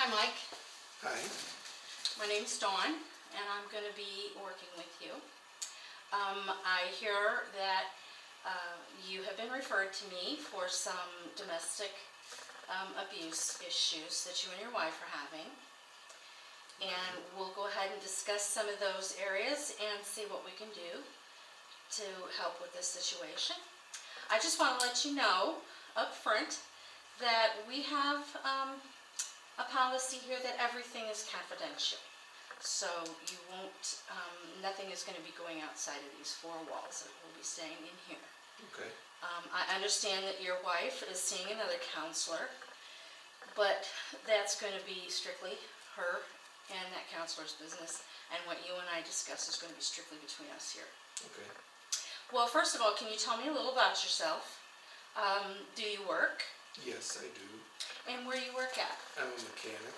Hi, Mike. Hi. My name's Dawn, and I'm going to be working with you. I hear that you have been referred to me for some domestic abuse issues that you and your wife are having. And we'll go ahead and discuss some of those areas and see what we can do to help with this situation. I just want to let you know up front that we have a policy here that everything is confidential. So you won't, nothing is going to be going outside of these four walls. It will be staying in here. Okay. I understand that your wife is seeing another counselor, but that's going to be strictly her and that counselor's business, and what you and I discuss is going to be strictly between us here. Okay. Well, first of all, can you tell me a little about yourself? Do you work? Yes, I do. And where do you work at? I'm a mechanic.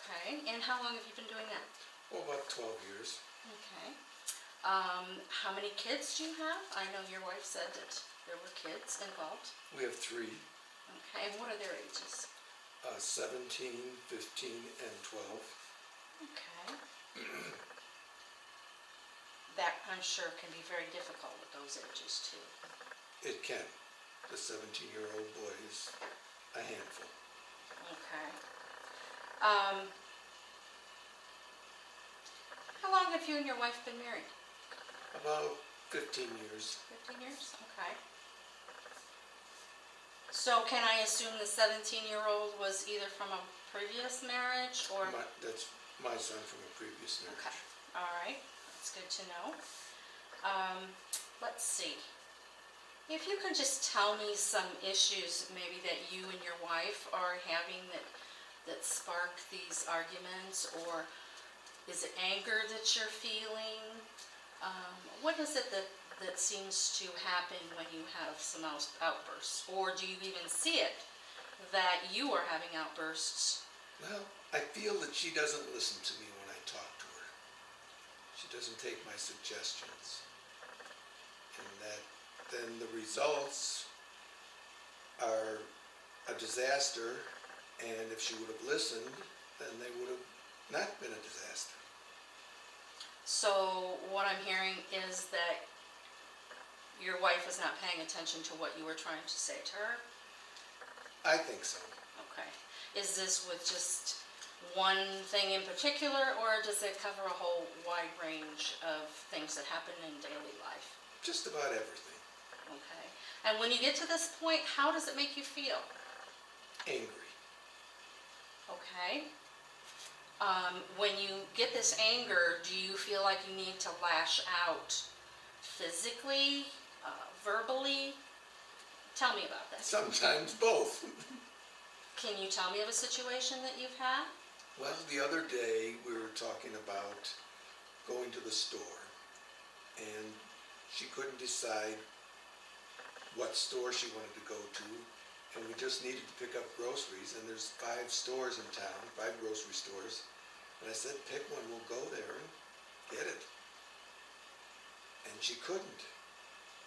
Okay, and how long have you been doing that? Well, about 12 years. Okay. How many kids do you have? I know your wife said that there were kids involved. We have 3. Okay, and what are their ages? 17, 15, and 12. Okay. That, I'm sure, can be very difficult with those ages, too. It can. The 17-year-old boy is a handful. Okay. How long have you and your wife been married? About 15 years. 15 years? Okay. So can I assume the 17-year-old was either from a previous marriage or? That's my son from a previous marriage. Okay. All right. That's good to know. Let's see. If you could just tell me some issues maybe that you and your wife are having that spark these arguments, or is it anger that you're feeling? What is it that seems to happen when you have some outbursts? Or do you even see it that you are having outbursts? Well, I feel that she doesn't listen to me when I talk to her. She doesn't take my suggestions. And that then the results are a disaster, and if she would have listened, then they would have not been a disaster. So what I'm hearing is that your wife is not paying attention to what you were trying to say to her? I think so. Okay. Is this with just one thing in particular, or does it cover a whole wide range of things that happen in daily life? Just about everything. Okay. And when you get to this point, how does it make you feel? Angry. Okay. When you get this anger, do you feel like you need to lash out physically, verbally? Tell me about that. Sometimes both. Can you tell me of a situation that you've had? Well, the other day we were talking about going to the store, and she couldn't decide what store she wanted to go to, and we just needed to pick up groceries, and there's 5 stores in town, 5 grocery stores, and I said, pick one, we'll go there and get it. And she couldn't.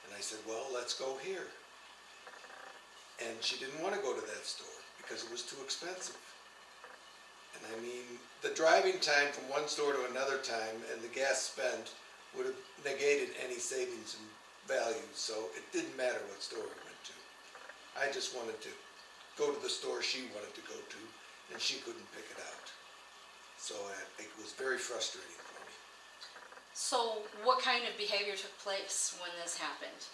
And I said, well, let's go here. And she didn't want to go to that store because it was too expensive. And I mean, the driving time from one store to another time and the gas spent would have negated any savings in value, so it didn't matter what store we went to. I just wanted to go to the store she wanted to go to, and she couldn't pick it out. So it was very frustrating for me. So what kind of behavior took place when this happened?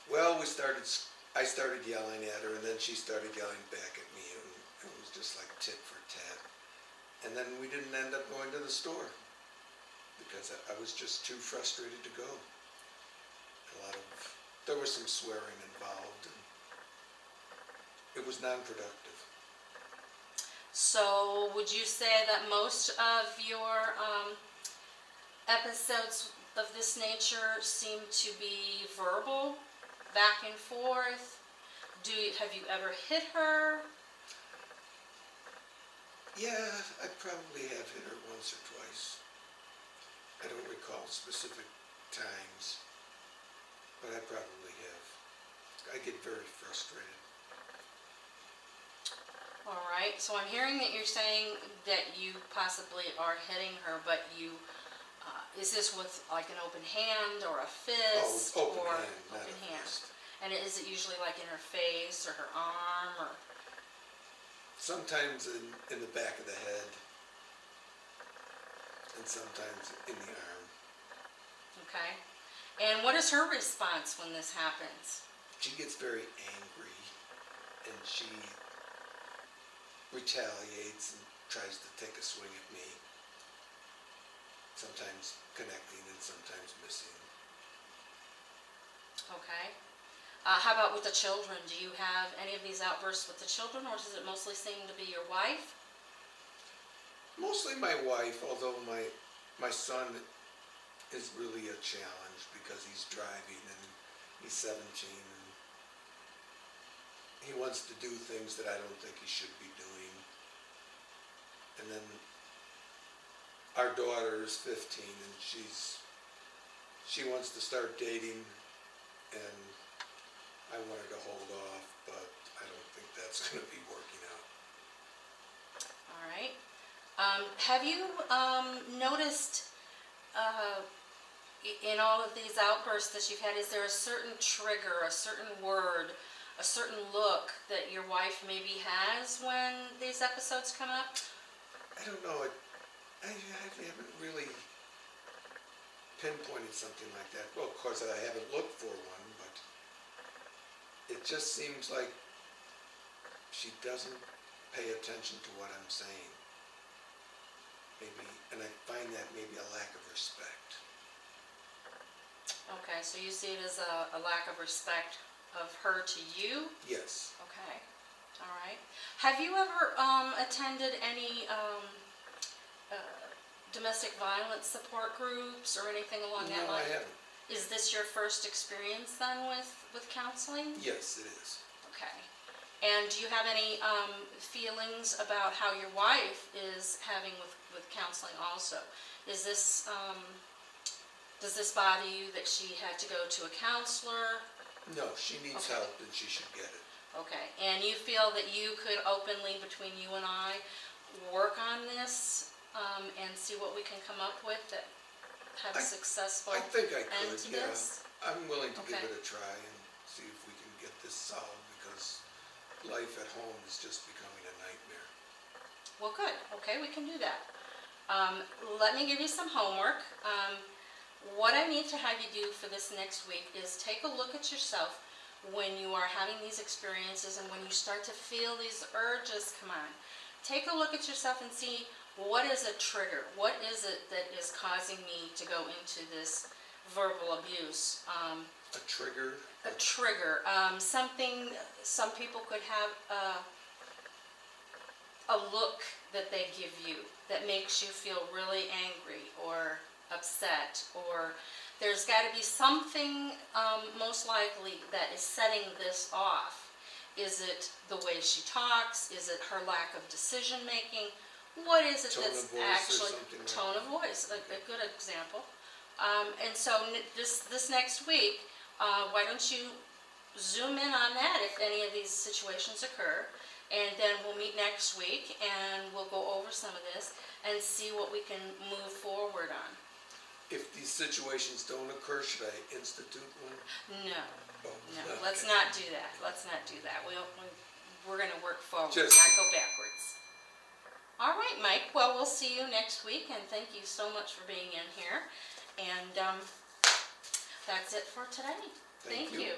Well, I started yelling at her, and then she started yelling back at me, and it was just like tit for tat. And then we didn't end up going to the store because I was just too frustrated to go. There was some swearing involved, and it was non-productive. So would you say that most of your episodes of this nature seem to be verbal, back and forth? Have you ever hit her? Yeah, I probably have hit her once or twice. I don't recall specific times, but I probably have. I get very frustrated. All right, so I'm hearing that you're saying that you possibly are hitting her, but is this with like an open hand or a fist? Open or hand, not open a hand? fist. And is it usually like in her face or her arm or? Sometimes in the back of the head, and sometimes in the arm. Okay. And what is her response when this happens? She gets very angry, and she retaliates and tries to take a swing at me. Sometimes connecting and sometimes missing. Okay. How about with the children? Do you have any of these outbursts with the children, or does it mostly seem to be your wife? Mostly my wife, although my son is really a challenge because he's driving and he's 17 and he wants to do things that I don't think he should be doing. And then our daughter is 15 and she wants to start dating, and I want her to hold off, but I don't think that's going to be working out. All right. Have you noticed in all of these outbursts that you've had, is there a certain trigger, a certain word, a certain look that your wife maybe has when these episodes come up? I don't know. I haven't really pinpointed something like that. Well, of course, I haven't looked for one, but it just seems like she doesn't pay attention to what I'm saying. Maybe, and I find that maybe a lack of respect. Okay, so you see it as a lack of respect of her to you? Yes. Okay, all right. Have you ever attended any domestic violence support groups or anything along that No, line? I haven't. Is this your first experience then with counseling? Yes, it is. Okay. And do you have any feelings about how your wife is having with counseling also? Is this, does this bother you that she had to go to a counselor? No, she needs Okay. help and she should get it. Okay. And you feel that you could openly, between you and I, work on this and see what we can come up with that have a successful I think I end could, to yeah. this? I'm willing to give Okay. it a try and see if we can get this solved, because life at home is just becoming a nightmare. Well, good. Okay, we can do that. Let me give you some homework. What I need to have you do for this next week is take a look at yourself when you are having these experiences and when you start to feel these urges come on. Take a look at yourself and see, what is a trigger? What is it that is causing me to go into this verbal abuse? A trigger? A trigger. Something, some people could have a look that they give you that makes you feel really angry or upset, or there's got to be something most likely that is setting this off. Is it the way she talks? Is it her lack of decision making? What is it Tone that's of voice or actually something like tone of voice? A good example. And so this next week, why don't you zoom in on that if any of these situations occur, and then we'll meet next week and we'll go over some of this and see what we can move forward on. If these situations don't occur, should I institute one? No, Oh, no, okay. let's not do that. Let's not do that. We're going to work forward, Just- not go backwards. All right, Mike. Well, we'll see you next week, and thank you so much for being in here. And that's it for today. Thank you. you.